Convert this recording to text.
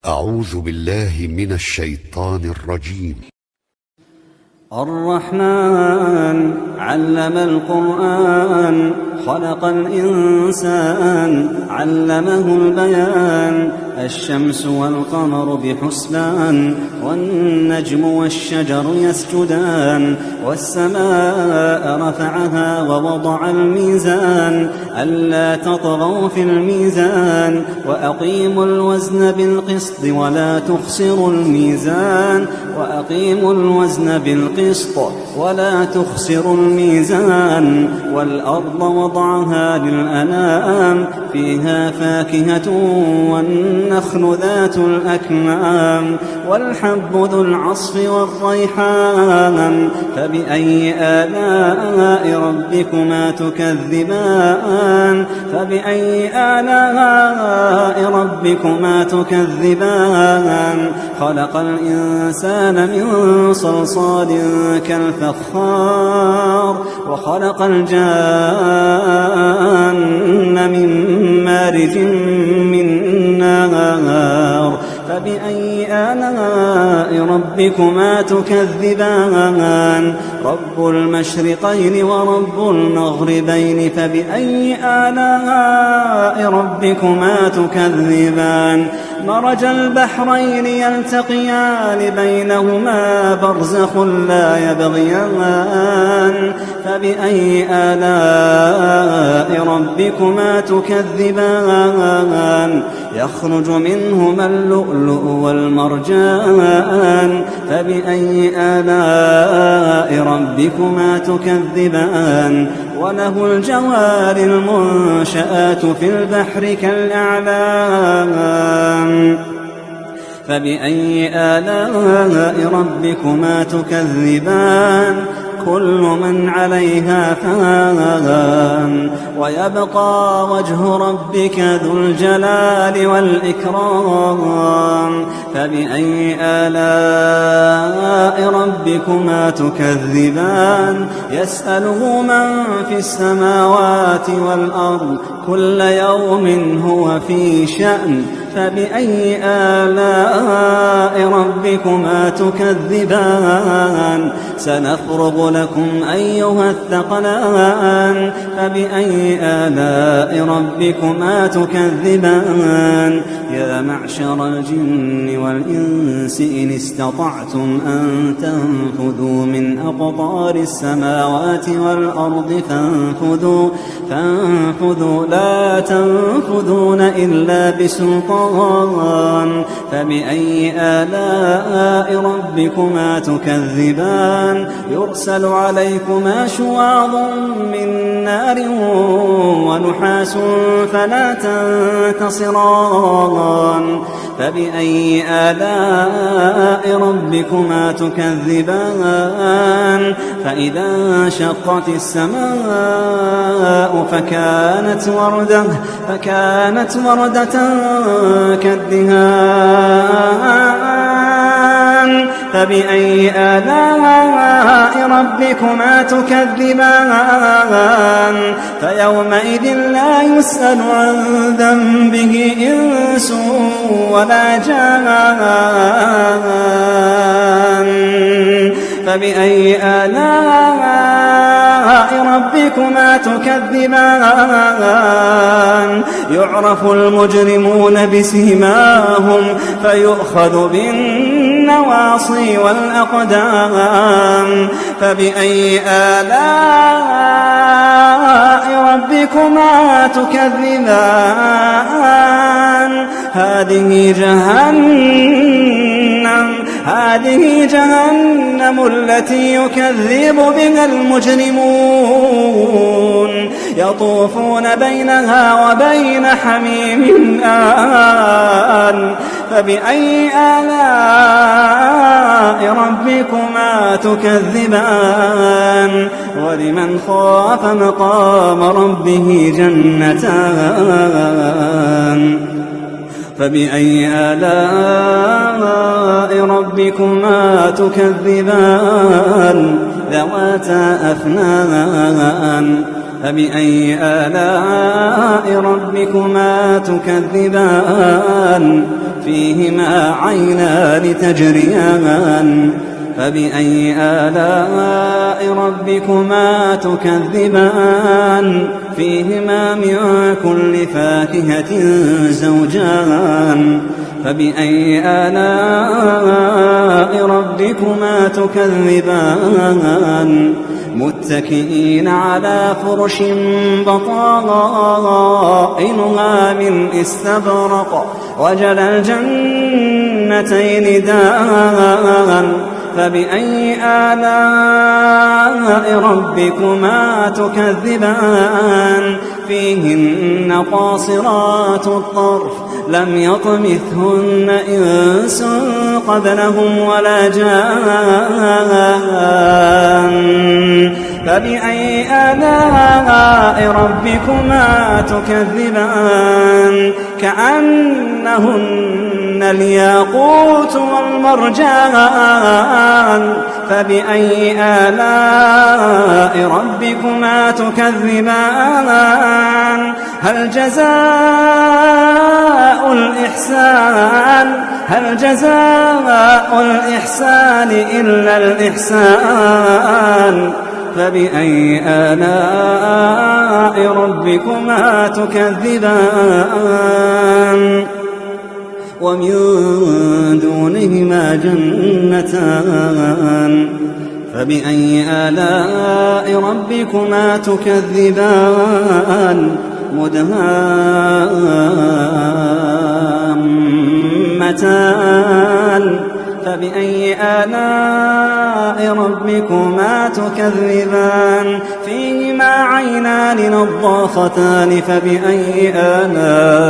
أعوذ بالله من الشيطان الرجيم. الرحمن علم القرآن خلق الإنسان علمه البيان الشمس والقمر بحسبان والنجم والشجر يسجدان والسماء رفعها ووضع الميزان ألا تطغوا في الميزان وأقيموا الوزن بالقسط ولا تخسروا الميزان ولا تخسروا الميزان والأرض وضعها للأنام فيها فاكهة والنخل ذات الأكمام والحب ذو العصف والريحان فبأي آلاء ربكما تكذبان خلق الإنسان من صلصال كالفخار وخلق الجان من مارج من نار فبأي آلاء ربكما تكذبان رب المشرقين ورب المغربين فبأي آلاء ربكما تكذبان مرج البحرين يلتقيان بينهما برزخ لا يبغيان فبأي آلاء ربكما تكذبان يخرج منهما اللؤلؤ والمرجان فبأي آلاء ربكما تكذبان وله الجوار المنشآت في البحر كالأعلام فبأي آلاء ربكما تكذبان كل من عليها فان ويبقى وجه ربك ذو الجلال والإكرام فبأي آلاء ربكما تكذبان يسأله من في السماوات والأرض كل يوم هو في شأن فبأي آلاء ربكما تكذبان سنفرغ لكم أيها الثقلان فبأي آلاء ربكما تكذبان يا معشر الجن والإنس إن استطعتم أن تنفذوا من أقطار السماوات والأرض فانفذوا لا تنفذون إلا بسلطان فبأي آلاء ربكما تكذبان يرسل عليكما شواظ من نار ونحاس فلا تنتصران فبأي آلاء ربكما تكذبان فإذا انشقت السماء فكانت وردة كالدهان فبأي آلاء ربكما تكذبان فيومئذ لا يسأل عن ذنبه إنس ولا جان فبأي آلاء ربكما تكذبان يعرف المجرمون بسيماهم فيؤخذ بالنواصي والأقدام فبأي آلاء ربكما تكذبان هذه جهنم التي يكذب بها المجرمون يطوفون بينها وبين حميم آن فبأي آلاء ربكما تكذبان ولمن خاف مقام ربه جنتان فبأي آلاء ربكما تكذبان ذواتا أفنان فبأي آلاء ربكما تكذبان فيهما عينان تجريان فبأي آلاء ربكما تكذبان فيهما من كل فاكهة زوجان فبأي آلاء ربكما تكذبان متكئين على فرش بطائنها من استبرق وجنى الجنتين دان فبأي آلاء ربكما تكذبان فيهن قاصرات الطرف لم يطمثهن إنس قبلهم ولا جان فبأي آلاء ربكما تكذبان كأنهن الياقوت والمرجان فبأي آلاء ربكما تكذبان هل جزاء الإحسان إلا الإحسان فبأي آلاء ربكما تكذبان ومن دونهما جنتان فبأي آلاء ربكما تكذبان مدهامتان فبأي آلاء ربكما تكذبان فيهما عينان نضاختان فبأي آلاء